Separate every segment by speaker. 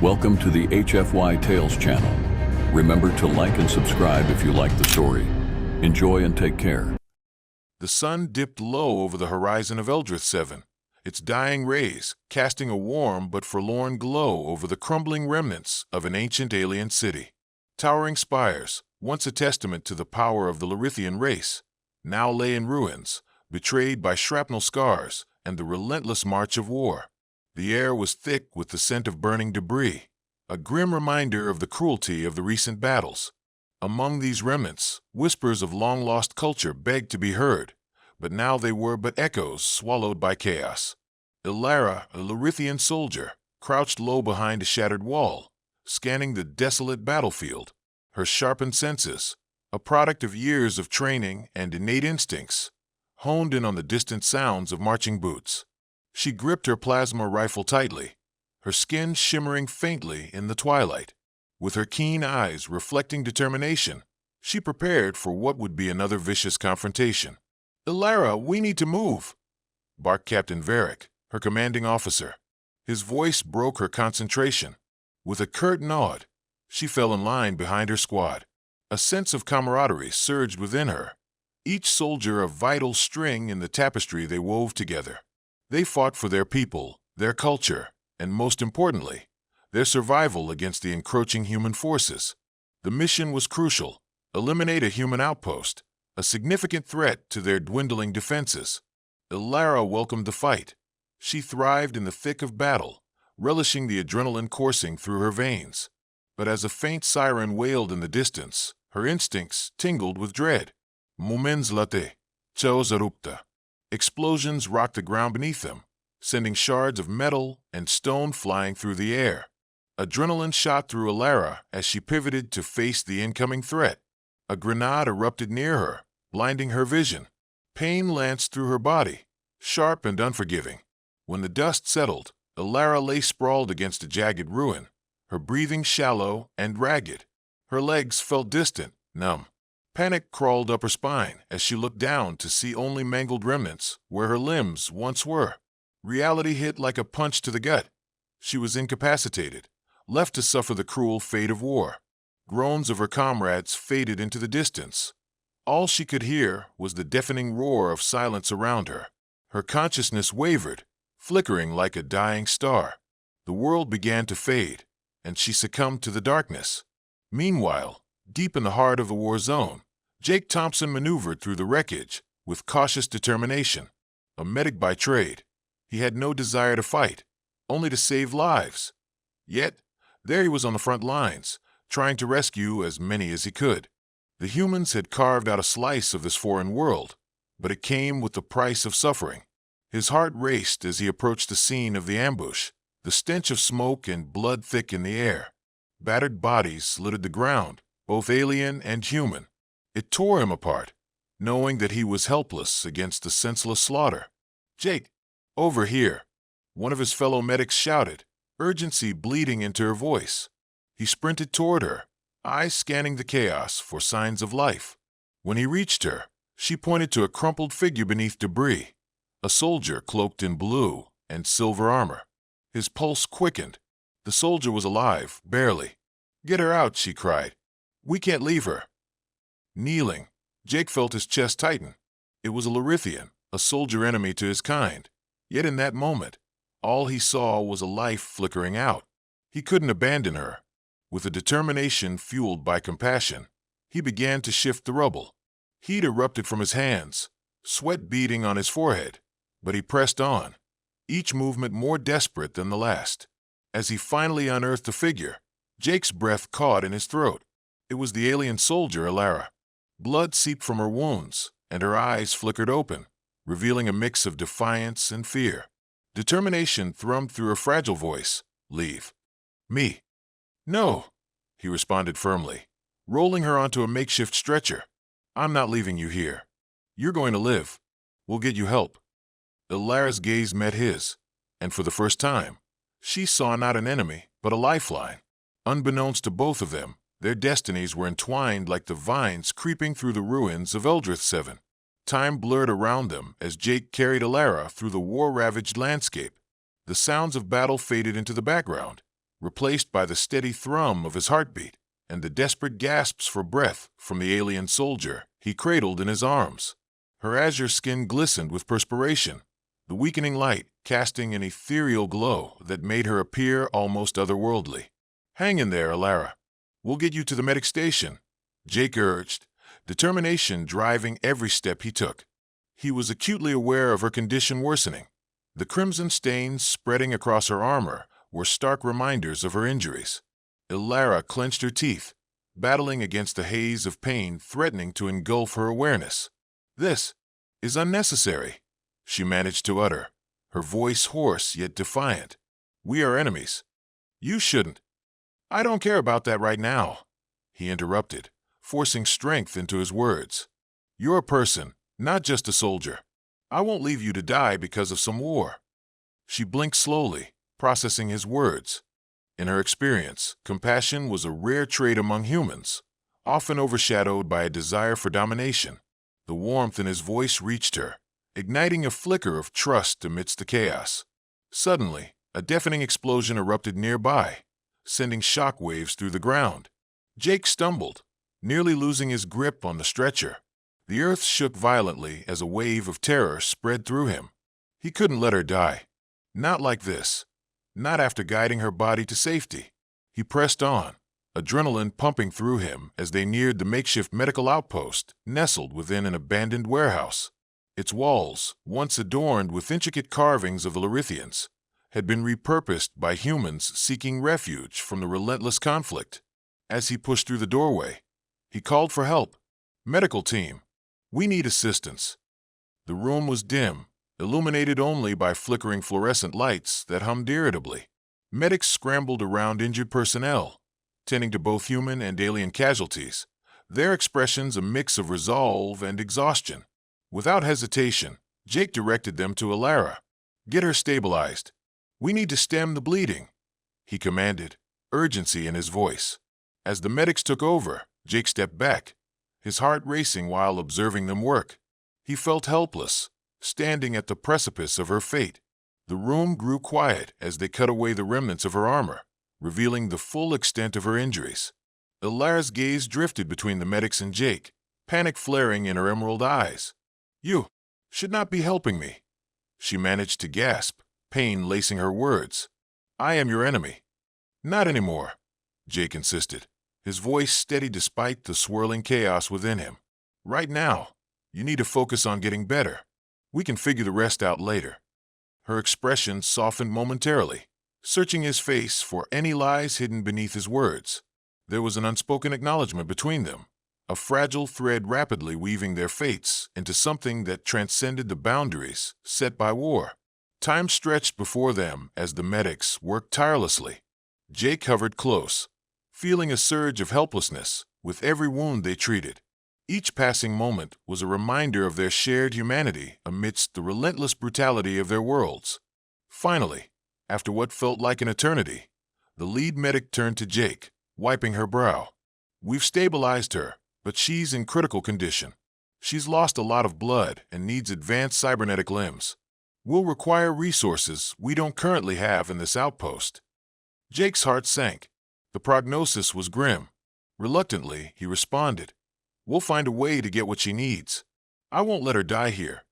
Speaker 1: Welcome to the HFY Tales channel. Remember to like and subscribe if you like the story. Enjoy and take care.
Speaker 2: The sun dipped low over the horizon of Eldrith 7, its dying rays casting a warm but forlorn glow over the crumbling remnants of an ancient alien city. Towering spires, once a testament to the power of the Larithian race, now lay in ruins, betrayed by shrapnel scars and the relentless march of war. The air was thick with the scent of burning debris, a grim reminder of the cruelty of the recent battles. Among these remnants, whispers of long-lost culture begged to be heard, but now they were but echoes swallowed by chaos. Ilara, a Larithian soldier, crouched low behind a shattered wall, scanning the desolate battlefield. Her sharpened senses, a product of years of training and innate instincts, honed in on the distant sounds of marching boots. She gripped her plasma rifle tightly, her skin shimmering faintly in the twilight. With her keen eyes reflecting determination, she prepared for what would be another vicious confrontation. "Ilara, we need to move," barked Captain Varric, her commanding officer. His voice broke her concentration. With a curt nod, she fell in line behind her squad. A sense of camaraderie surged within her, each soldier a vital string in the tapestry they wove together. They fought for their people, their culture, and most importantly, their survival against the encroaching human forces. The mission was crucial: eliminate a human outpost, a significant threat to their dwindling defenses. Ilara welcomed the fight. She thrived in the thick of battle, relishing the adrenaline coursing through her veins. But as a faint siren wailed in the distance, her instincts tingled with dread. Moments late, chaos erupta. Explosions rocked the ground beneath them, sending shards of metal and stone flying through the air. Adrenaline shot through Ilara as she pivoted to face the incoming threat. A grenade erupted near her, blinding her vision. Pain lanced through her body, sharp and unforgiving. When the dust settled, Ilara lay sprawled against a jagged ruin, her breathing shallow and ragged. Her legs felt distant, numb. Panic crawled up her spine as she looked down to see only mangled remnants where her limbs once were. Reality hit like a punch to the gut. She was incapacitated, left to suffer the cruel fate of war. Groans of her comrades faded into the distance. All she could hear was the deafening roar of silence around her. Her consciousness wavered, flickering like a dying star. The world began to fade, and she succumbed to the darkness. Meanwhile, deep in the heart of the war zone, Jake Thompson maneuvered through the wreckage with cautious determination. A medic by trade, he had no desire to fight, only to save lives. Yet, there he was on the front lines, trying to rescue as many as he could. The humans had carved out a slice of this foreign world, but it came with the price of suffering. His heart raced as he approached the scene of the ambush, the stench of smoke and blood thick in the air. Battered bodies littered the ground, both alien and human. It tore him apart, knowing that he was helpless against the senseless slaughter. "Jake, over here," one of his fellow medics shouted, urgency bleeding into her voice. He sprinted toward her, eyes scanning the chaos for signs of life. When he reached her, she pointed to a crumpled figure beneath debris, a soldier cloaked in blue and silver armor. His pulse quickened. The soldier was alive, barely. "Get her out," she cried. "We can't leave her." Kneeling, Jake felt his chest tighten. It was a Larithian, a soldier enemy to his kind. Yet in that moment, all he saw was a life flickering out. He couldn't abandon her. With a determination fueled by compassion, he began to shift the rubble. Heat erupted from his hands, sweat beading on his forehead, but he pressed on, each movement more desperate than the last. As he finally unearthed the figure, Jake's breath caught in his throat. It was the alien soldier, Ilara. Blood seeped from her wounds, and her eyes flickered open, revealing a mix of defiance and fear. Determination thrummed through her fragile voice. "Leave me." "No," he responded firmly, rolling her onto a makeshift stretcher. "I'm not leaving you here. You're going to live. We'll get you help." Ilara's gaze met his, and for the first time, she saw not an enemy, but a lifeline. Unbeknownst to both of them, their destinies were entwined like the vines creeping through the ruins of Eldrith 7. Time blurred around them as Jake carried Ilara through the war-ravaged landscape. The sounds of battle faded into the background, replaced by the steady thrum of his heartbeat and the desperate gasps for breath from the alien soldier he cradled in his arms. Her azure skin glistened with perspiration, the weakening light casting an ethereal glow that made her appear almost otherworldly. "Hang in there, Alara. We'll get you to the medic station," Jake urged, determination driving every step he took. He was acutely aware of her condition worsening. The crimson stains spreading across her armor were stark reminders of her injuries. Alara clenched her teeth, battling against a haze of pain threatening to engulf her awareness. "This is unnecessary," she managed to utter, her voice hoarse yet defiant. "We are enemies. You shouldn't." "I don't care about that right now," he interrupted, forcing strength into his words. "You're a person, not just a soldier. I won't leave you to die because of some war." She blinked slowly, processing his words. In her experience, compassion was a rare trait among humans, often overshadowed by a desire for domination. The warmth in his voice reached her, igniting a flicker of trust amidst the chaos. Suddenly, a deafening explosion erupted nearby, sending shock waves through the ground. Jake stumbled, nearly losing his grip on the stretcher. The earth shook violently as a wave of terror spread through him. He couldn't let her die. Not like this. Not after guiding her body to safety. He pressed on, adrenaline pumping through him as they neared the makeshift medical outpost nestled within an abandoned warehouse. Its walls, once adorned with intricate carvings of the Larithians, had been repurposed by humans seeking refuge from the relentless conflict. As he pushed through the doorway, he called for help. "Medical team, we need assistance." The room was dim, illuminated only by flickering fluorescent lights that hummed irritably. Medics scrambled around injured personnel, tending to both human and alien casualties, their expressions a mix of resolve and exhaustion. Without hesitation, Jake directed them to Alara. "Get her stabilized. We need to stem the bleeding," he commanded, urgency in his voice. As the medics took over, Jake stepped back, his heart racing while observing them work. He felt helpless, standing at the precipice of her fate. The room grew quiet as they cut away the remnants of her armor, revealing the full extent of her injuries. Alara's gaze drifted between the medics and Jake, panic flaring in her emerald eyes. "You should not be helping me," she managed to gasp, pain lacing her words. "I am your enemy." "Not anymore," Jake insisted, his voice steady despite the swirling chaos within him. "Right now, you need to focus on getting better. We can figure the rest out later." Her expression softened momentarily, searching his face for any lies hidden beneath his words. There was an unspoken acknowledgement between them, a fragile thread rapidly weaving their fates into something that transcended the boundaries set by war. Time stretched before them as the medics worked tirelessly. Jake hovered close, feeling a surge of helplessness with every wound they treated. Each passing moment was a reminder of their shared humanity amidst the relentless brutality of their worlds. Finally, after what felt like an eternity, the lead medic turned to Jake, wiping her brow. "We've stabilized her, but she's in critical condition. She's lost a lot of blood and needs advanced cybernetic limbs. We'll require resources we don't currently have in this outpost." Jake's heart sank. The prognosis was grim. Reluctantly, he responded, "We'll find a way to get what she needs. I won't let her die here."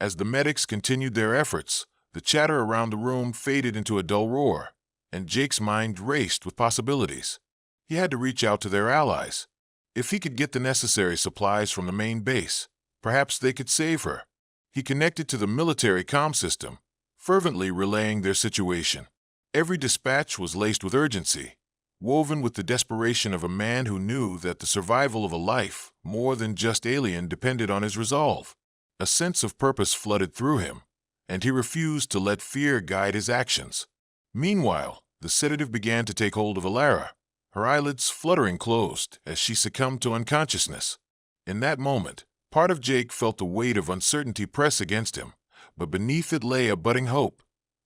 Speaker 2: As the medics continued their efforts, the chatter around the room faded into a dull roar, and Jake's mind raced with possibilities. He had to reach out to their allies. If he could get the necessary supplies from the main base, perhaps they could save her. He connected to the military comm system, fervently relaying their situation. Every dispatch was laced with urgency, woven with the desperation of a man who knew that the survival of a life more than just alien depended on his resolve. A sense of purpose flooded through him, and he refused to let fear guide his actions. Meanwhile, the sedative began to take hold of Alara, her eyelids fluttering closed as she succumbed to unconsciousness. In that moment, part of Jake felt the weight of uncertainty press against him, but beneath it lay a budding hope,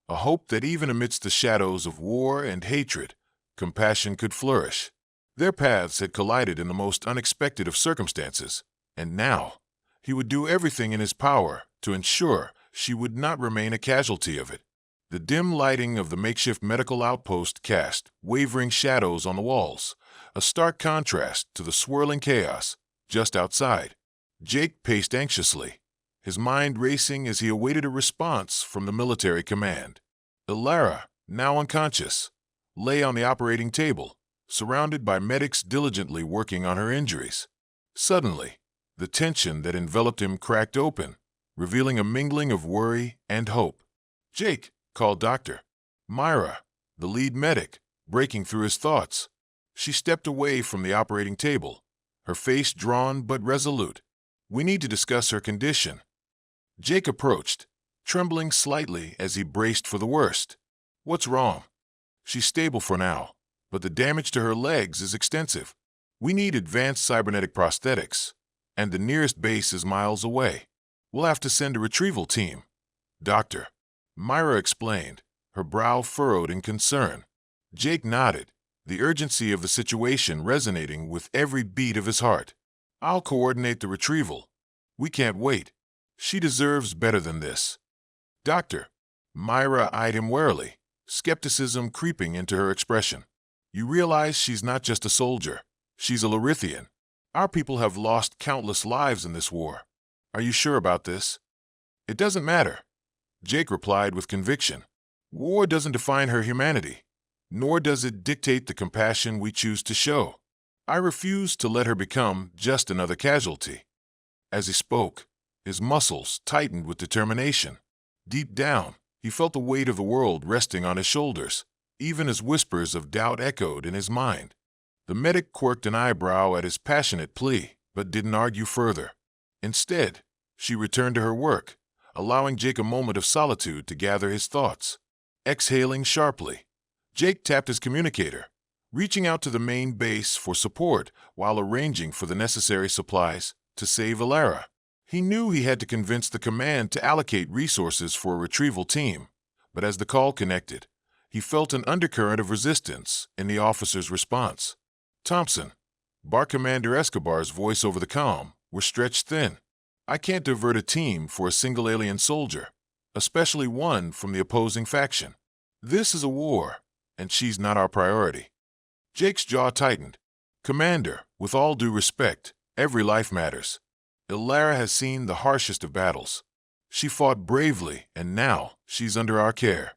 Speaker 2: a hope that even amidst the shadows of war and hatred, compassion could flourish. Their paths had collided in the most unexpected of circumstances, and now he would do everything in his power to ensure she would not remain a casualty of it. The dim lighting of the makeshift medical outpost cast wavering shadows on the walls, a stark contrast to the swirling chaos just outside. Jake paced anxiously, his mind racing as he awaited a response from the military command. Ilara, now unconscious, lay on the operating table, surrounded by medics diligently working on her injuries. Suddenly, the tension that enveloped him cracked open, revealing a mingling of worry and hope. "Jake," called Dr. Myra, the lead medic, breaking through his thoughts. She stepped away from the operating table, her face drawn but resolute. "We need to discuss her condition." Jake approached, trembling slightly as he braced for the worst. "What's wrong?" "She's stable for now, but the damage to her legs is extensive. We need advanced cybernetic prosthetics, and the nearest base is miles away. We'll have to send a retrieval team." Dr. Myra explained, her brow furrowed in concern. Jake nodded, the urgency of the situation resonating with every beat of his heart. "I'll coordinate the retrieval. We can't wait. She deserves better than this." Dr. Myra eyed him warily, skepticism creeping into her expression. "You realize she's not just a soldier. She's a Lorithian. Our people have lost countless lives in this war. Are you sure about this?" "It doesn't matter," Jake replied with conviction. "War doesn't define her humanity, nor does it dictate the compassion we choose to show. I refuse to let her become just another casualty." As he spoke, his muscles tightened with determination. Deep down, he felt the weight of the world resting on his shoulders, even as whispers of doubt echoed in his mind. The medic quirked an eyebrow at his passionate plea, but didn't argue further. Instead, she returned to her work, allowing Jake a moment of solitude to gather his thoughts. Exhaling sharply, Jake tapped his communicator, reaching out to the main base for support while arranging for the necessary supplies to save Ilara. He knew he had to convince the command to allocate resources for a retrieval team, but as the call connected, he felt an undercurrent of resistance in the officer's response. "Thompson," Bar Commander Escobar's voice over the comm, were stretched thin. "I can't divert a team for a single alien soldier, especially one from the opposing faction. This is a war, and she's not our priority." Jake's jaw tightened. "Commander, with all due respect, every life matters. Ilara has seen the harshest of battles. She fought bravely, and now she's under our care.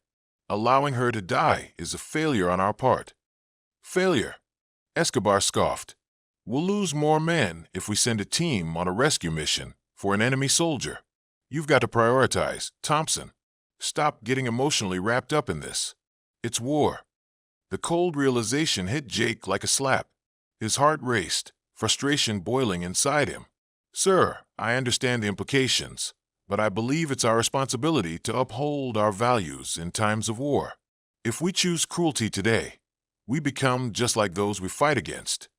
Speaker 2: Allowing her to die is a failure on our part." "Failure?" Escobar scoffed. "We'll lose more men if we send a team on a rescue mission for an enemy soldier. You've got to prioritize, Thompson. Stop getting emotionally wrapped up in this. It's war." The cold realization hit Jake like a slap. His heart raced, frustration boiling inside him. "Sir, I understand the implications, but I believe it's our responsibility to uphold our values in times of war. If we choose cruelty today, we become just like those we fight against."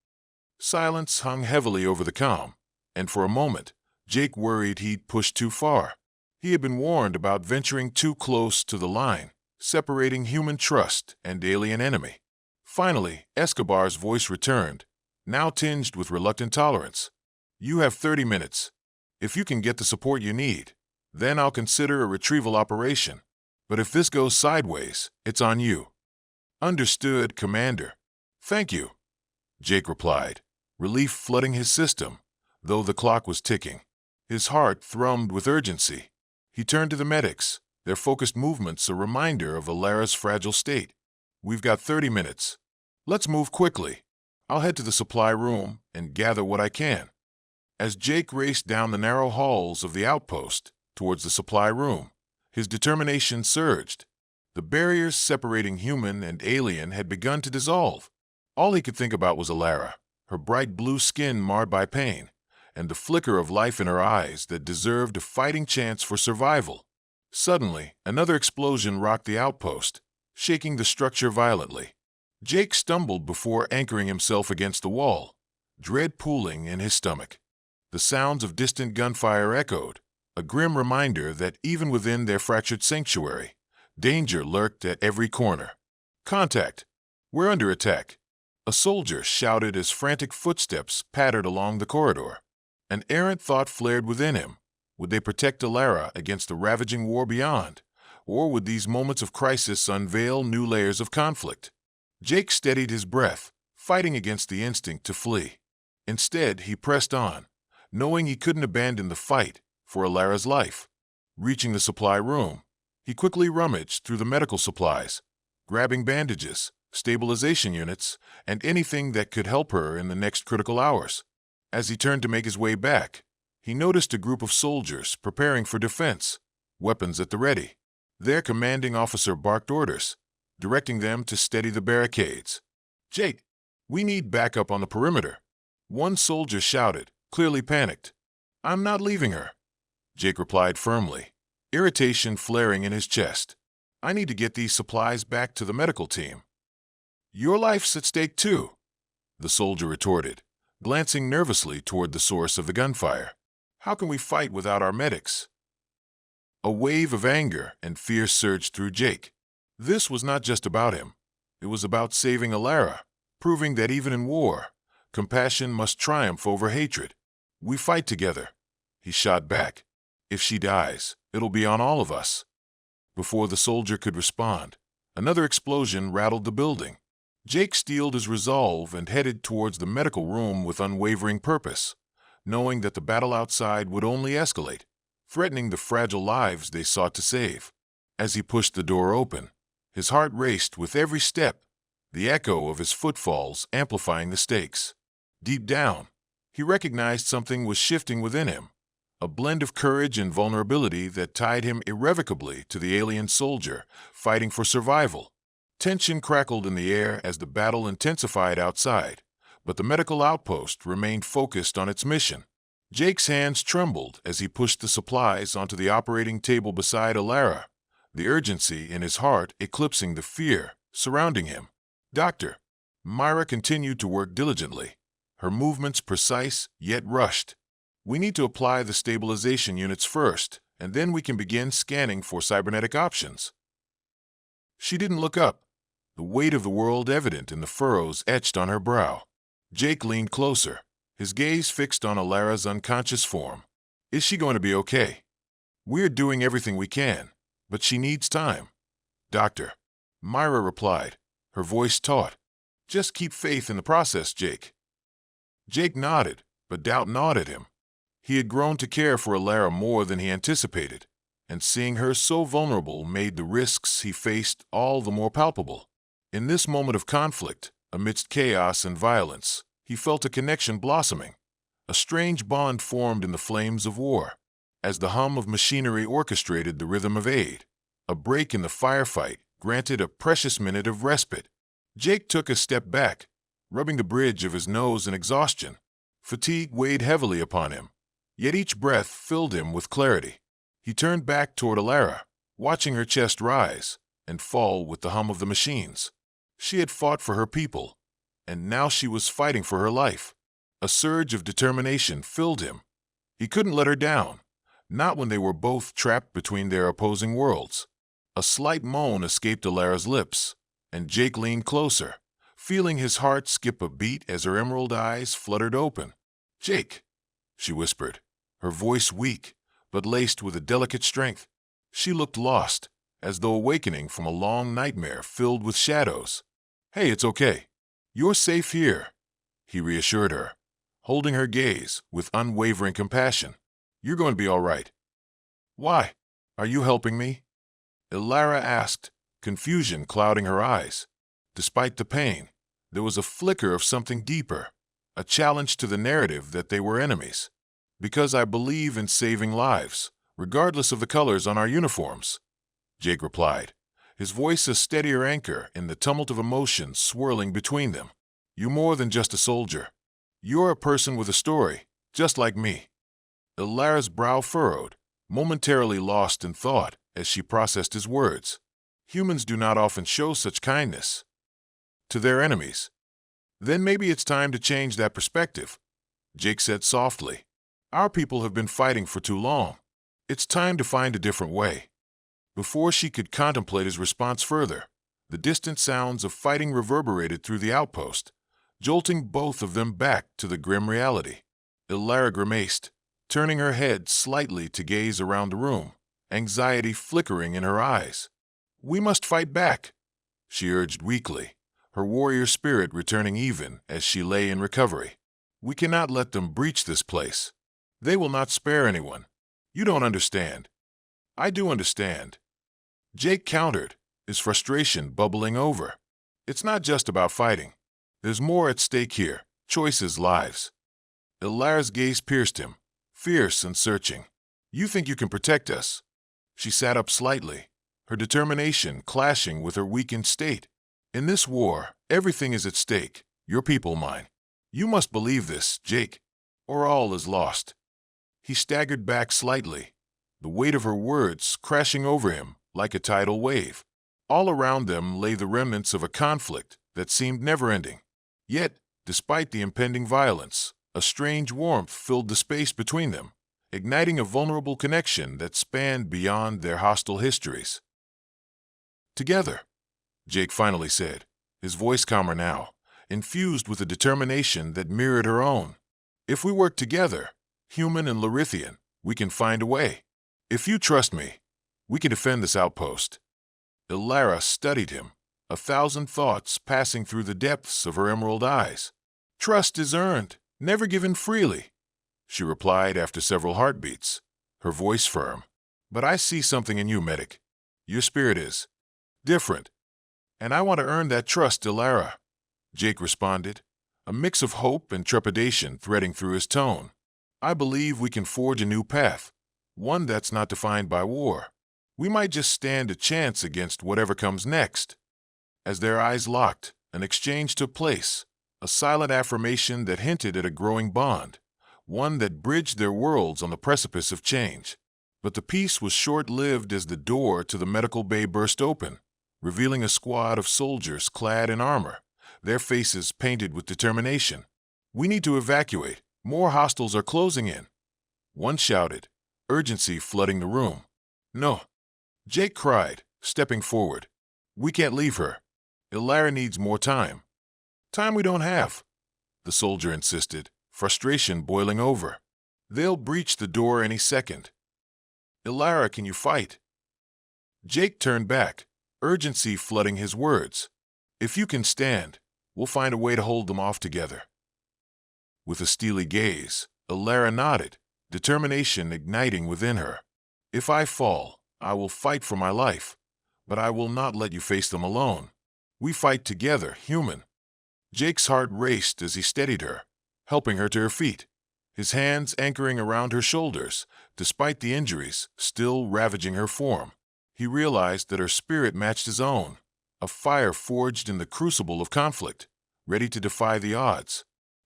Speaker 2: Silence hung heavily over the comm, and for a moment, Jake worried he'd pushed too far. He had been warned about venturing too close to the line, separating human trust and alien enemy. Finally, Escobar's voice returned, now tinged with reluctant tolerance. "You have 30 minutes. If you can get the support you need, then I'll consider a retrieval operation. But if this goes sideways, it's on you." "Understood, Commander." "Thank you," Jake replied, relief flooding his system, though the clock was ticking. His heart thrummed with urgency. He turned to the medics, their focused movements a reminder of Ilara's fragile state. "We've got 30 minutes. Let's move quickly. I'll head to the supply room and gather what I can." As Jake raced down the narrow halls of the outpost towards the supply room, his determination surged. The barriers separating human and alien had begun to dissolve. All he could think about was Ilara, her bright blue skin marred by pain, and the flicker of life in her eyes that deserved a fighting chance for survival. Suddenly, another explosion rocked the outpost, shaking the structure violently. Jake stumbled before anchoring himself against the wall, dread pooling in his stomach. The sounds of distant gunfire echoed, a grim reminder that even within their fractured sanctuary, danger lurked at every corner. "Contact! We're under attack!" A soldier shouted as frantic footsteps pattered along the corridor. An errant thought flared within him. Would they protect Ilara against the ravaging war beyond, Or would these moments of crisis unveil new layers of conflict? Jake steadied his breath, fighting against the instinct to flee. Instead, he pressed on, knowing he couldn't abandon the fight for Alara's life. Reaching the supply room, he quickly rummaged through the medical supplies, grabbing bandages, stabilization units, and anything that could help her in the next critical hours. As he turned to make his way back, he noticed a group of soldiers preparing for defense, weapons at the ready. Their commanding officer barked orders, directing them to steady the barricades. "Jake, we need backup on the perimeter," one soldier shouted, clearly panicked. "I'm not leaving her," Jake replied firmly, irritation flaring in his chest. "I need to get these supplies back to the medical team." "Your life's at stake too," the soldier retorted, glancing nervously toward the source of the gunfire. "How can we fight without our medics?" A wave of anger and fear surged through Jake. This was not just about him. It was about saving Alara, proving that even in war, compassion must triumph over hatred. "We fight together," he shot back. "If she dies, it'll be on all of us." Before the soldier could respond, another explosion rattled the building. Jake steeled his resolve and headed towards the medical room with unwavering purpose, knowing that the battle outside would only escalate, threatening the fragile lives they sought to save. As he pushed the door open, his heart raced with every step, the echo of his footfalls amplifying the stakes. Deep down, he recognized something was shifting within him, a blend of courage and vulnerability that tied him irrevocably to the alien soldier fighting for survival. Tension crackled in the air as the battle intensified outside, but the medical outpost remained focused on its mission. Jake's hands trembled as he pushed the supplies onto the operating table beside Alara, the urgency in his heart eclipsing the fear surrounding him. "Doctor." Myra continued to work diligently, her movements precise yet rushed. "We need to apply the stabilization units first, and then we can begin scanning for cybernetic options." She didn't look up, the weight of the world evident in the furrows etched on her brow. Jake leaned closer, his gaze fixed on Alara's unconscious form. "Is she going to be okay?" "We're doing everything we can, but she needs time." "Doctor," Myra replied, her voice taut. "Just keep faith in the process, Jake." Jake nodded, but doubt gnawed at him. He had grown to care for Alara more than he anticipated, and seeing her so vulnerable made the risks he faced all the more palpable. In this moment of conflict, amidst chaos and violence, he felt a connection blossoming. A strange bond formed in the flames of war. As the hum of machinery orchestrated the rhythm of aid, a break in the firefight granted a precious minute of respite. Jake took a step back, rubbing the bridge of his nose in exhaustion. Fatigue weighed heavily upon him, yet each breath filled him with clarity. He turned back toward Alara, watching her chest rise and fall with the hum of the machines. She had fought for her people, and now she was fighting for her life. A surge of determination filled him. He couldn't let her down, not when they were both trapped between their opposing worlds. A slight moan escaped Alara's lips, and Jake leaned closer, feeling his heart skip a beat as her emerald eyes fluttered open. "Jake," she whispered, her voice weak, but laced with a delicate strength. She looked lost, as though awakening from a long nightmare filled with shadows. "Hey, it's okay. You're safe here," he reassured her, holding her gaze with unwavering compassion. "You're going to be all right." "Why? Are you helping me?" Alara asked, confusion clouding her eyes. Despite the pain, there was a flicker of something deeper, a challenge to the narrative that they were enemies. "Because I believe in saving lives, regardless of the colors on our uniforms," Jake replied, his voice a steadier anchor in the tumult of emotions swirling between them. "You're more than just a soldier. You're a person with a story, just like me." Alara's brow furrowed, momentarily lost in thought as she processed his words. Humans do not often show such kindness to their enemies. "Then maybe it's time to change that perspective," Jake said softly. "Our people have been fighting for too long. It's time to find a different way." Before she could contemplate his response further, the distant sounds of fighting reverberated through the outpost, jolting both of them back to the grim reality. Alara grimaced, turning her head slightly to gaze around the room, anxiety flickering in her eyes. "We must fight back," she urged weakly, her warrior spirit returning even as she lay in recovery. "We cannot let them breach this place. They will not spare anyone. You don't understand." "I do understand," Jake countered, his frustration bubbling over. "It's not just about fighting. There's more at stake here, choices, lives." Ilara's gaze pierced him, fierce and searching. "You think you can protect us?" She sat up slightly, her determination clashing with her weakened state. "In this war, everything is at stake, your people, mine. You must believe this, Jake, or all is lost." He staggered back slightly, the weight of her words crashing over him like a tidal wave. All around them lay the remnants of a conflict that seemed never-ending. Yet, despite the impending violence, a strange warmth filled the space between them, igniting a vulnerable connection that spanned beyond their hostile histories. "Together," Jake finally said, his voice calmer now, infused with a determination that mirrored her own. "If we work together, human and Larithian, we can find a way. If you trust me, we can defend this outpost." Ilara studied him, a thousand thoughts passing through the depths of her emerald eyes. "Trust is earned, never given freely," she replied after several heartbeats, her voice firm. "But I see something in you, medic. Your spirit is different. And I want to earn that trust, Ilara," Jake responded, a mix of hope and trepidation threading through his tone. "I believe we can forge a new path, one that's not defined by war. We might just stand a chance against whatever comes next." As their eyes locked, an exchange took place, a silent affirmation that hinted at a growing bond, one that bridged their worlds on the precipice of change. But the peace was short-lived as the door to the medical bay burst open, revealing a squad of soldiers clad in armor, their faces painted with determination. "We need to evacuate. More hostiles are closing in," one shouted, urgency flooding the room. "No," Jake cried, stepping forward. "We can't leave her. Ilara needs more time." "Time we don't have," the soldier insisted, frustration boiling over. "They'll breach the door any second. Ilara, can you fight?" Jake turned back, urgency flooding his words. "If you can stand, we'll find a way to hold them off together." With a steely gaze, Ilara nodded, determination igniting within her. "If I fall, I will fight for my life, but I will not let you face them alone. We fight together, human." Jake's heart raced as he steadied her, helping her to her feet, his hands anchoring around her shoulders, despite the injuries still ravaging her form. He realized that her spirit matched his own, a fire forged in the crucible of conflict, ready to defy the odds.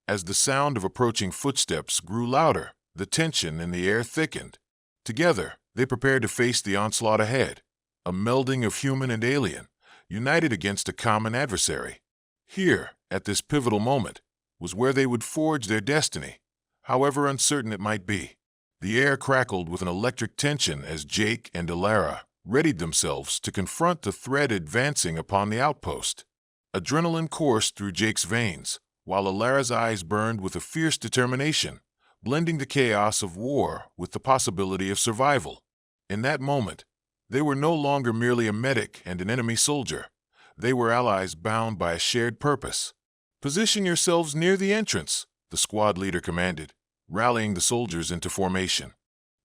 Speaker 2: As the sound of approaching footsteps grew louder, the tension in the air thickened. Together, they prepared to face the onslaught ahead, a melding of human and alien, united against a common adversary. Here, at this pivotal moment, was where they would forge their destiny, however uncertain it might be. The air crackled with an electric tension as Jake and Ilara readied themselves to confront the threat advancing upon the outpost. Adrenaline coursed through Jake's veins, while Ilara's eyes burned with a fierce determination, blending the chaos of war with the possibility of survival. In that moment, they were no longer merely a medic and an enemy soldier. They were allies bound by a shared purpose. "Position yourselves near the entrance," the squad leader commanded, rallying the soldiers into formation.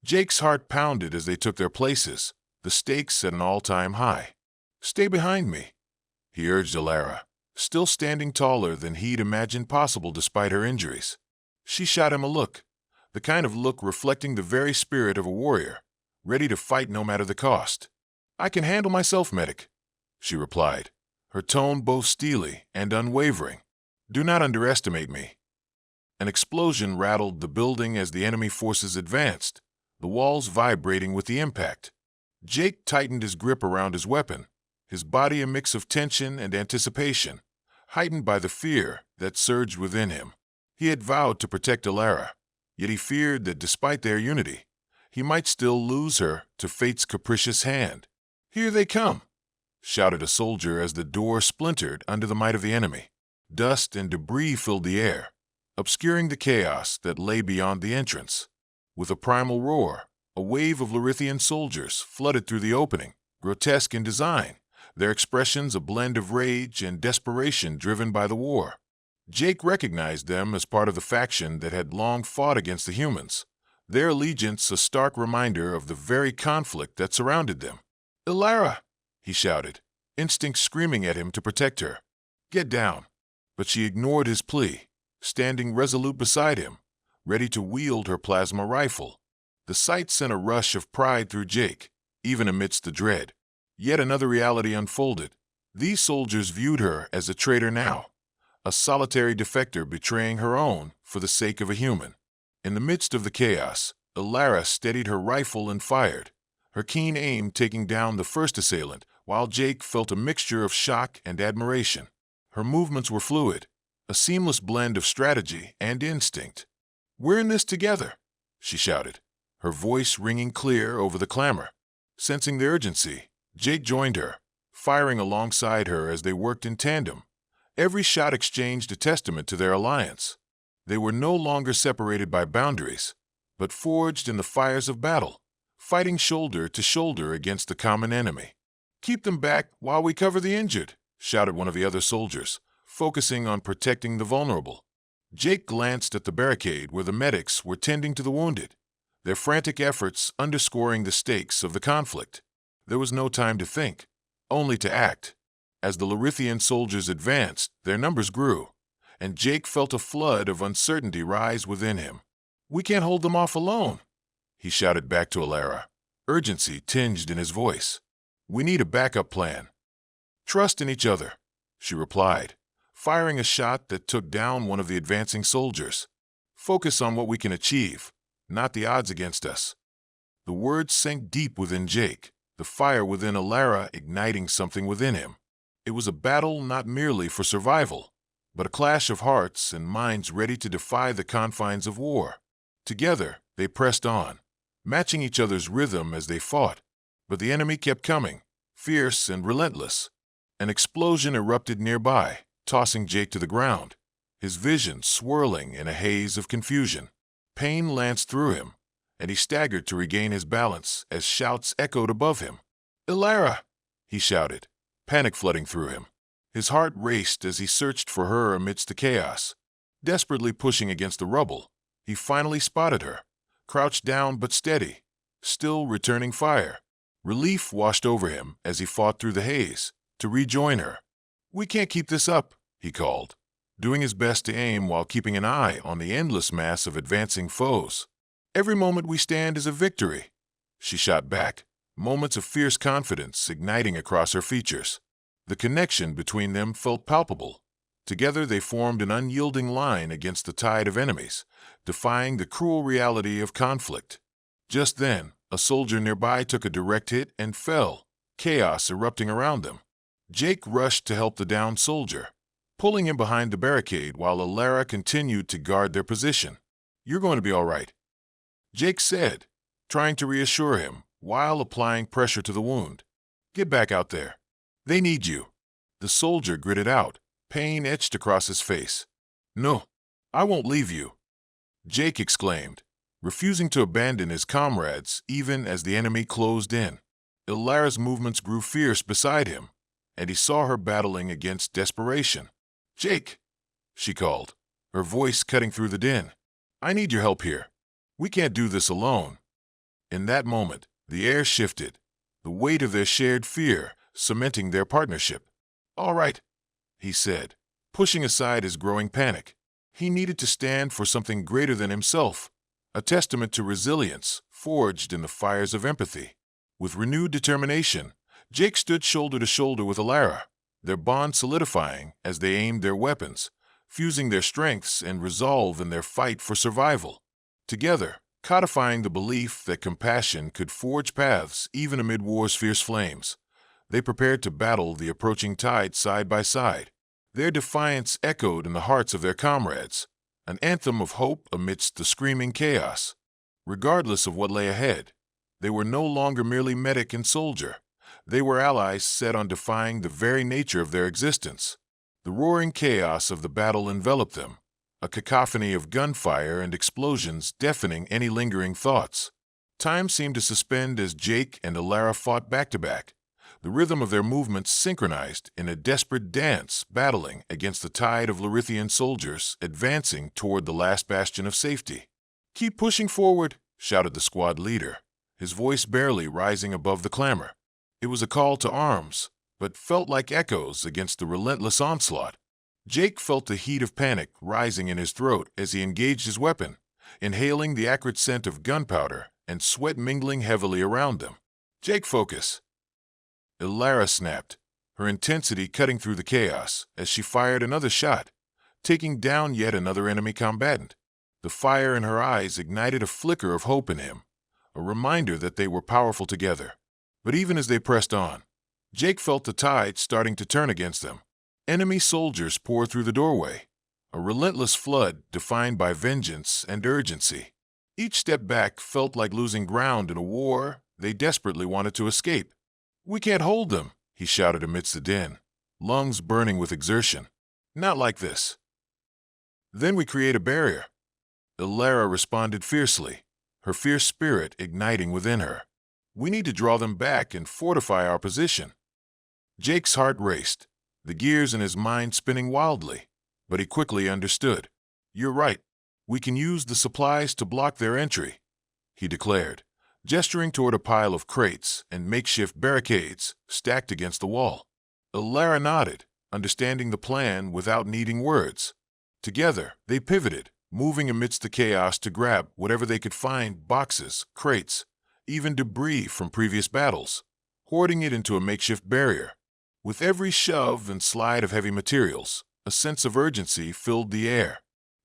Speaker 2: Jake's heart pounded as they took their places, the stakes at an all-time high. "Stay behind me," he urged Ilara, still standing taller than he'd imagined possible despite her injuries. She shot him a look, the kind of look reflecting the very spirit of a warrior, ready to fight no matter the cost. "I can handle myself, medic," she replied, her tone both steely and unwavering. "Do not underestimate me." An explosion rattled the building as the enemy forces advanced, the walls vibrating with the impact. Jake tightened his grip around his weapon, his body a mix of tension and anticipation, heightened by the fear that surged within him. He had vowed to protect Ilara, yet he feared that despite their unity, he might still lose her to fate's capricious hand. "Here they come," shouted a soldier as the door splintered under the might of the enemy. Dust and debris filled the air, obscuring the chaos that lay beyond the entrance. With a primal roar, A wave of Larithian soldiers flooded through the opening, grotesque in design, their expressions a blend of rage and desperation driven by the war. Jake recognized them as part of the faction that had long fought against the humans, their allegiance a stark reminder of the very conflict that surrounded them. "Ilara!" he shouted, instinct screaming at him to protect her. "Get down!" But she ignored his plea, standing resolute beside him, ready to wield her plasma rifle. The sight sent a rush of pride through Jake, even amidst the dread. Yet another reality unfolded. These soldiers viewed her as a traitor now, a solitary defector betraying her own for the sake of a human. In the midst of the chaos, Ilara steadied her rifle and fired, her keen aim taking down the first assailant, while Jake felt a mixture of shock and admiration. Her movements were fluid, a seamless blend of strategy and instinct. "We're in this together," she shouted, her voice ringing clear over the clamor. Sensing the urgency, Jake joined her, firing alongside her as they worked in tandem. Every shot exchanged a testament to their alliance. They were no longer separated by boundaries, but forged in the fires of battle, fighting shoulder to shoulder against the common enemy. "Keep them back while we cover the injured," shouted one of the other soldiers, focusing on protecting the vulnerable. Jake glanced at the barricade where the medics were tending to the wounded, their frantic efforts underscoring the stakes of the conflict. There was no time to think, only to act. As the Larithian soldiers advanced, their numbers grew, and Jake felt a flood of uncertainty rise within him. "We can't hold them off alone," he shouted back to Ilara, urgency tinged in his voice. "We need a backup plan." "Trust in each other," she replied, firing a shot that took down one of the advancing soldiers. "Focus on what we can achieve, not the odds against us." The words sank deep within Jake, the fire within Ilara igniting something within him. It was a battle not merely for survival, but a clash of hearts and minds ready to defy the confines of war. Together, they pressed on, matching each other's rhythm as they fought. But the enemy kept coming, fierce and relentless. An explosion erupted nearby, tossing Jake to the ground, his vision swirling in a haze of confusion. Pain lanced through him, and he staggered to regain his balance as shouts echoed above him. "Ilara!" he shouted, panic flooding through him. His heart raced as he searched for her amidst the chaos. Desperately pushing against the rubble, he finally spotted her, crouched down but steady, still returning fire. Relief washed over him as he fought through the haze to rejoin her. "We can't keep this up," he called, doing his best to aim while keeping an eye on the endless mass of advancing foes. "Every moment we stand is a victory," she shot back, moments of fierce confidence igniting across her features. The connection between them felt palpable. Together they formed an unyielding line against the tide of enemies, defying the cruel reality of conflict. Just then, a soldier nearby took a direct hit and fell, chaos erupting around them. Jake rushed to help the downed soldier, pulling him behind the barricade while Ilara continued to guard their position. "You're going to be all right," Jake said, trying to reassure him while applying pressure to the wound. "Get back out there. They need you." The soldier gritted out, pain etched across his face. "No, I won't leave you," Jake exclaimed, refusing to abandon his comrades even as the enemy closed in. Ilara's movements grew fierce beside him, and he saw her battling against desperation. "Jake," she called, her voice cutting through the din. "I need your help here. We can't do this alone." In that moment, the air shifted, the weight of their shared fear cementing their partnership. "All right," he said, pushing aside his growing panic. He needed to stand for something greater than himself, a testament to resilience forged in the fires of empathy. With renewed determination, Jake stood shoulder to shoulder with Ilara, their bond solidifying as they aimed their weapons, fusing their strengths and resolve in their fight for survival. Together, codifying the belief that compassion could forge paths even amid war's fierce flames, they prepared to battle the approaching tide side by side. Their defiance echoed in the hearts of their comrades, an anthem of hope amidst the screaming chaos. Regardless of what lay ahead, they were no longer merely medic and soldier. They were allies set on defying the very nature of their existence. The roaring chaos of the battle enveloped them, a cacophony of gunfire and explosions deafening any lingering thoughts. Time seemed to suspend as Jake and Alara fought back-to-back, the rhythm of their movements synchronized in a desperate dance, battling against the tide of Larithian soldiers advancing toward the last bastion of safety. "Keep pushing forward," shouted the squad leader, his voice barely rising above the clamor. It was a call to arms, but felt like echoes against the relentless onslaught. Jake felt the heat of panic rising in his throat as he engaged his weapon, inhaling the acrid scent of gunpowder and sweat mingling heavily around them. "Jake, focus!" Alara snapped, her intensity cutting through the chaos as she fired another shot, taking down yet another enemy combatant. The fire in her eyes ignited a flicker of hope in him, a reminder that they were powerful together. But even as they pressed on, Jake felt the tide starting to turn against them. Enemy soldiers poured through the doorway, a relentless flood defined by vengeance and urgency. Each step back felt like losing ground in a war they desperately wanted to escape. "We can't hold them," he shouted amidst the din, lungs burning with exertion. "Not like this." "Then we create a barrier." Alara responded fiercely, her fierce spirit igniting within her. "We need to draw them back and fortify our position." Jake's heart raced, the gears in his mind spinning wildly, but he quickly understood. "You're right. We can use the supplies to block their entry," he declared, gesturing toward a pile of crates and makeshift barricades stacked against the wall. Alara nodded, understanding the plan without needing words. Together, they pivoted, moving amidst the chaos to grab whatever they could find: boxes, crates, even debris from previous battles, hoarding it into a makeshift barrier. With every shove and slide of heavy materials, a sense of urgency filled the air.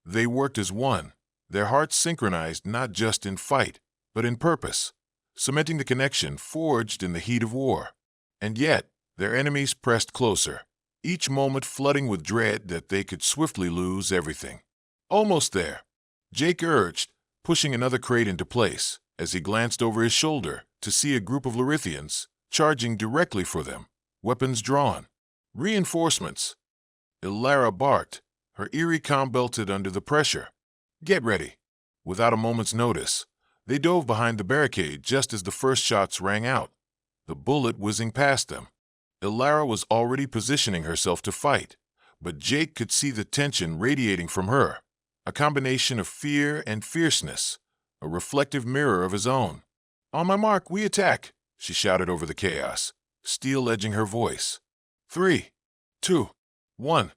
Speaker 2: They worked as one, their hearts synchronized not just in fight, but in purpose, cementing the connection forged in the heat of war. And yet, their enemies pressed closer, each moment flooding with dread that they could swiftly lose everything. "Almost there," Jake urged, pushing another crate into place as he glanced over his shoulder to see a group of Larithians charging directly for them, weapons drawn. "Reinforcements!" Alara barked, her eerie calm belted under the pressure. "Get ready." Without a moment's notice, they dove behind the barricade just as the first shots rang out, the bullet whizzing past them. Alara was already positioning herself to fight, but Jake could see the tension radiating from her, a combination of fear and fierceness, a reflective mirror of his own. "On my mark, we attack," she shouted over the chaos, steel edging her voice. 3, 2, 1.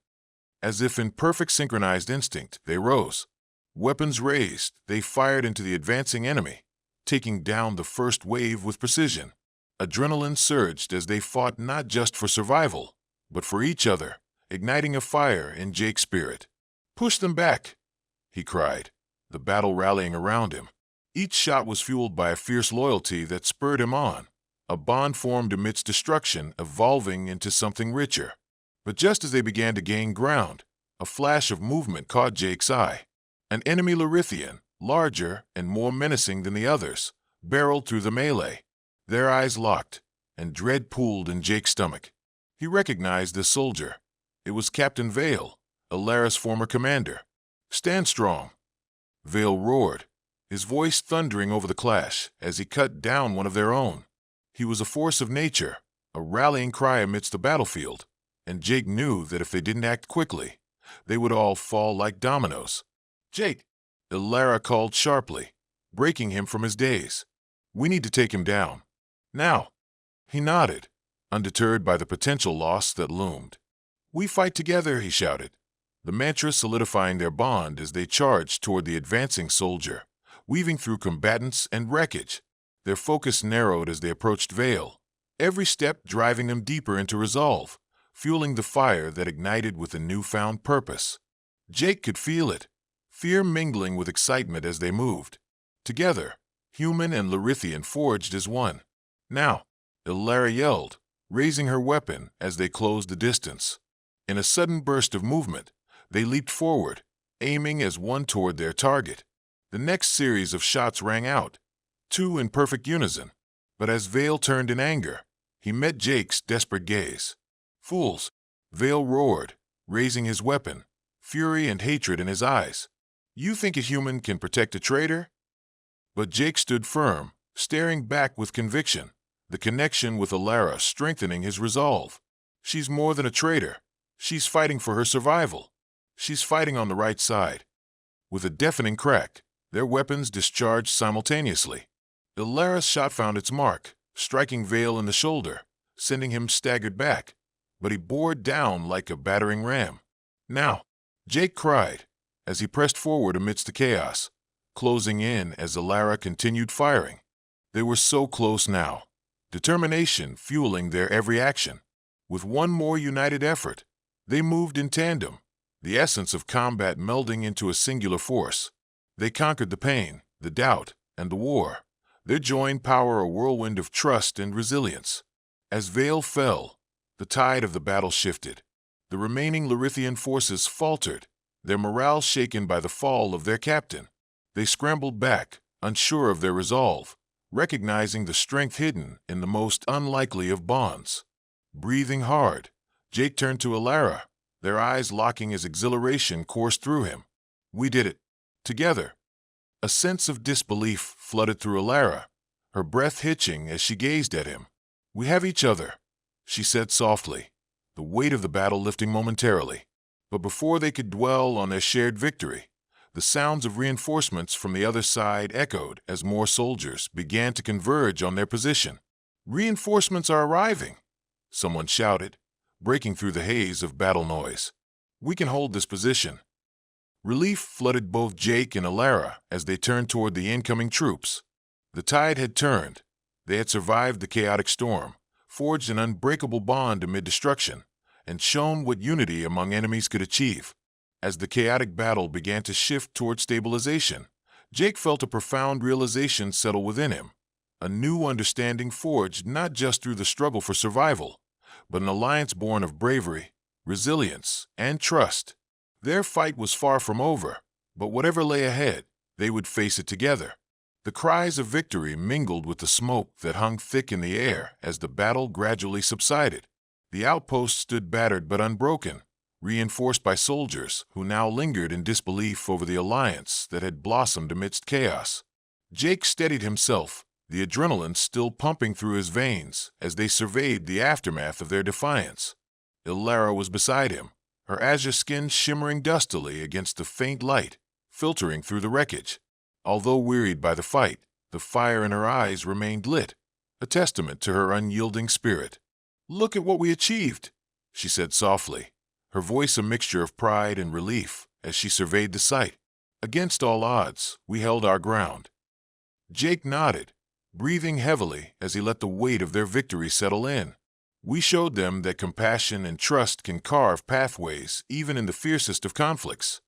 Speaker 2: As if in perfect synchronized instinct, they rose. Weapons raised, they fired into the advancing enemy, taking down the first wave with precision. Adrenaline surged as they fought not just for survival, but for each other, igniting a fire in Jake's spirit. "Push them back," he cried, the battle rallying around him. Each shot was fueled by a fierce loyalty that spurred him on, a bond formed amidst destruction evolving into something richer. But just as they began to gain ground, a flash of movement caught Jake's eye. An enemy Larithian, larger and more menacing than the others, barreled through the melee. Their eyes locked, and dread pooled in Jake's stomach. He recognized this soldier. It was Captain Vale, Alara's former commander. "Stand strong," Vale roared, his voice thundering over the clash as he cut down one of their own. He was a force of nature, a rallying cry amidst the battlefield, and Jake knew that if they didn't act quickly, they would all fall like dominoes. "Jake," Alara called sharply, breaking him from his daze. "We need to take him down. Now." He nodded, undeterred by the potential loss that loomed. "We fight together," he shouted, the mantra solidifying their bond as they charged toward the advancing soldier, weaving through combatants and wreckage. Their focus narrowed as they approached Vale, every step driving them deeper into resolve, fueling the fire that ignited with a newfound purpose. Jake could feel it, fear mingling with excitement as they moved. Together, human and Larithian forged as one. "Now," Alara yelled, raising her weapon as they closed the distance. In a sudden burst of movement, they leaped forward, aiming as one toward their target. The next series of shots rang out, two in perfect unison. But as Vale turned in anger, he met Jake's desperate gaze. "Fools!" Vale roared, raising his weapon, fury and hatred in his eyes. "You think a human can protect a traitor?" But Jake stood firm, staring back with conviction, the connection with Alara strengthening his resolve. She's more than a traitor. She's fighting for her survival. She's fighting on the right side. With a deafening crack, their weapons discharged simultaneously. Alara's shot found its mark, striking Vale in the shoulder, sending him staggered back, but he bore down like a battering ram. Now, Jake cried as he pressed forward amidst the chaos, closing in as Alara continued firing. They were so close now, determination fueling their every action. With one more united effort, they moved in tandem, the essence of combat melding into a singular force. They conquered the pain, the doubt, and the war, their joined power a whirlwind of trust and resilience. As Vale fell, the tide of the battle shifted. The remaining Larithian forces faltered, their morale shaken by the fall of their captain. They scrambled back, unsure of their resolve, recognizing the strength hidden in the most unlikely of bonds. Breathing hard, Jake turned to Alara, their eyes locking as exhilaration coursed through him. We did it. Together. A sense of disbelief flooded through Alara, her breath hitching as she gazed at him. We have each other, she said softly, the weight of the battle lifting momentarily. But before they could dwell on their shared victory, the sounds of reinforcements from the other side echoed as more soldiers began to converge on their position. Reinforcements are arriving, someone shouted, breaking through the haze of battle noise. We can hold this position. Relief flooded both Jake and Alara as they turned toward the incoming troops. The tide had turned. They had survived the chaotic storm, forged an unbreakable bond amid destruction, and shown what unity among enemies could achieve. As the chaotic battle began to shift toward stabilization, Jake felt a profound realization settle within him, a new understanding forged not just through the struggle for survival, but an alliance born of bravery, resilience, and trust. Their fight was far from over, but whatever lay ahead, they would face it together. The cries of victory mingled with the smoke that hung thick in the air as the battle gradually subsided. The outpost stood battered but unbroken, reinforced by soldiers who now lingered in disbelief over the alliance that had blossomed amidst chaos. Jake steadied himself, the adrenaline still pumping through his veins as they surveyed the aftermath of their defiance. Alara was beside him, her azure skin shimmering dustily against the faint light filtering through the wreckage. Although wearied by the fight, the fire in her eyes remained lit, a testament to her unyielding spirit. "Look at what we achieved," she said softly, her voice a mixture of pride and relief as she surveyed the sight. Against all odds, we held our ground. Jake nodded, breathing heavily as he let the weight of their victory settle in. We showed them that compassion and trust can carve pathways even in the fiercest of conflicts.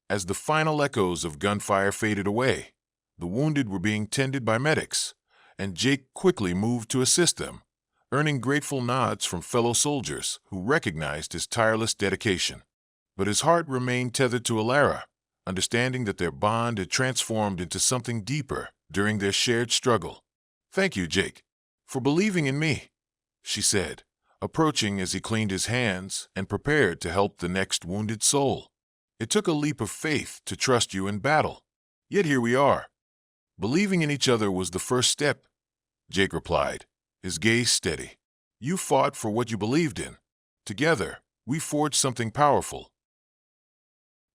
Speaker 2: As the final echoes of gunfire faded away, the wounded were being tended by medics, and Jake quickly moved to assist them, earning grateful nods from fellow soldiers who recognized his tireless dedication. But his heart remained tethered to Alara, understanding that their bond had transformed into something deeper during their shared struggle. "Thank you, Jake, for believing in me," she said, approaching as he cleaned his hands and prepared to help the next wounded soul. "It took a leap of faith to trust you in battle, yet here we are." "Believing in each other was the first step," Jake replied, his gaze steady. "You fought for what you believed in. Together, we forged something powerful."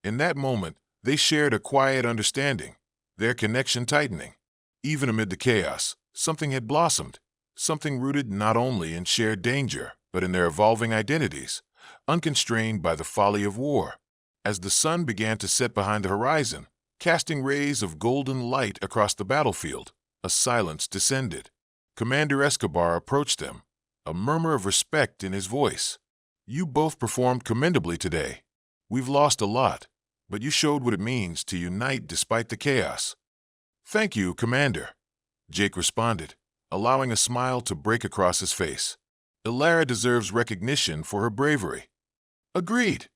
Speaker 2: In that moment, they shared a quiet understanding, their connection tightening. Even amid the chaos, something had blossomed, something rooted not only in shared danger, but in their evolving identities, unconstrained by the folly of war. As the sun began to set behind the horizon, casting rays of golden light across the battlefield, a silence descended. Commander Escobar approached them, a murmur of respect in his voice. "You both performed commendably today. We've lost a lot, but you showed what it means to unite despite the chaos." "Thank you, Commander," Jake responded, allowing a smile to break across his face. "Alara deserves recognition for her bravery." "Agreed,"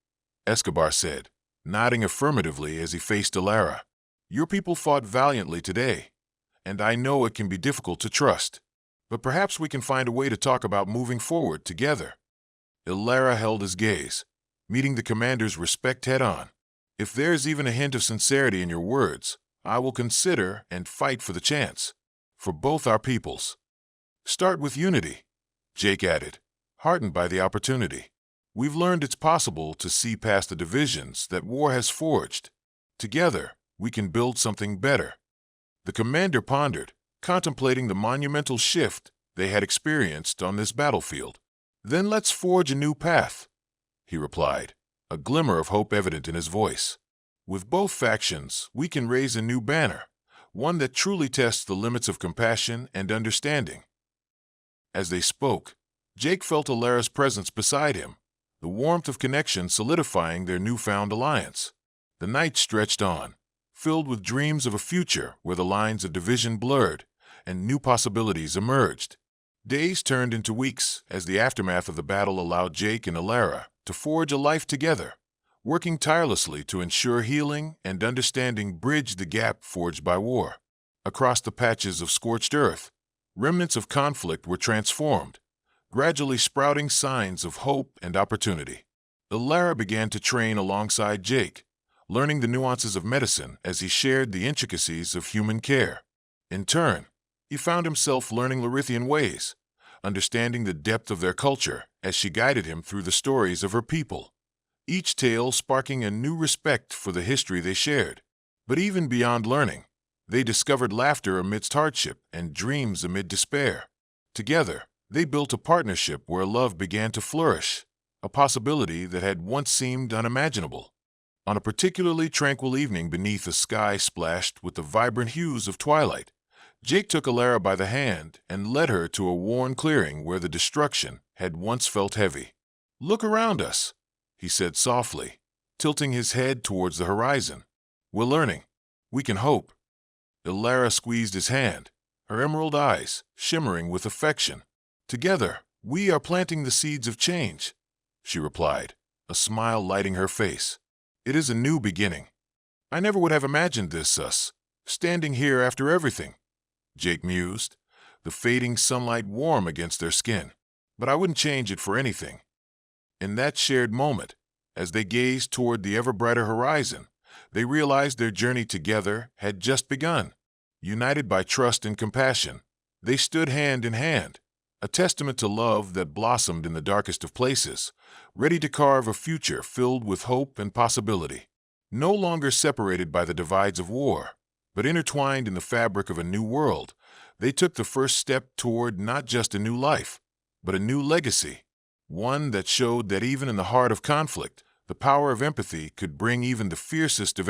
Speaker 2: Escobar said, nodding affirmatively as he faced Alara. "Your people fought valiantly today, and I know it can be difficult to trust, but perhaps we can find a way to talk about moving forward together." Alara held his gaze, meeting the commander's respect head-on. "If there's even a hint of sincerity in your words, I will consider and fight for the chance." for both our peoples. Start with unity, Jake added, heartened by the opportunity. We've learned it's possible to see past the divisions that war has forged. Together, we can build something better. The commander pondered, contemplating the monumental shift they had experienced on this battlefield. Then let's forge a new path, he replied, a glimmer of hope evident in his voice. With both factions, we can raise a new banner, one that truly tests the limits of compassion and understanding. As they spoke, Jake felt Alara's presence beside him, the warmth of connection solidifying their newfound alliance. The night stretched on, filled with dreams of a future where the lines of division blurred and new possibilities emerged. Days turned into weeks as the aftermath of the battle allowed Jake and Alara to forge a life together, working tirelessly to ensure healing and understanding bridged the gap forged by war. Across the patches of scorched earth, remnants of conflict were transformed, gradually sprouting signs of hope and opportunity. Alara began to train alongside Jake, learning the nuances of medicine as he shared the intricacies of human care. In turn, he found himself learning Larithian ways, understanding the depth of their culture as she guided him through the stories of her people, each tale sparking a new respect for the history they shared. But even beyond learning, they discovered laughter amidst hardship and dreams amid despair. Together, they built a partnership where love began to flourish, a possibility that had once seemed unimaginable. On a particularly tranquil evening beneath a sky splashed with the vibrant hues of twilight, Jake took Alara by the hand and led her to a worn clearing where the destruction had once felt heavy. "Look around us," he said softly, tilting his head towards the horizon. "We're learning. We can hope." Alara squeezed his hand, her emerald eyes shimmering with affection. "Together, we are planting the seeds of change," she replied, a smile lighting her face. "It is a new beginning. I never would have imagined this us, standing here after everything," Jake mused, the fading sunlight warm against their skin. "But I wouldn't change it for anything." In that shared moment, as they gazed toward the ever-brighter horizon, they realized their journey together had just begun. United by trust and compassion, they stood hand in hand, a testament to love that blossomed in the darkest of places, ready to carve a future filled with hope and possibility. No longer separated by the divides of war, but intertwined in the fabric of a new world, they took the first step toward not just a new life, but a new legacy, one that showed that even in the heart of conflict, the power of empathy could bring even the fiercest of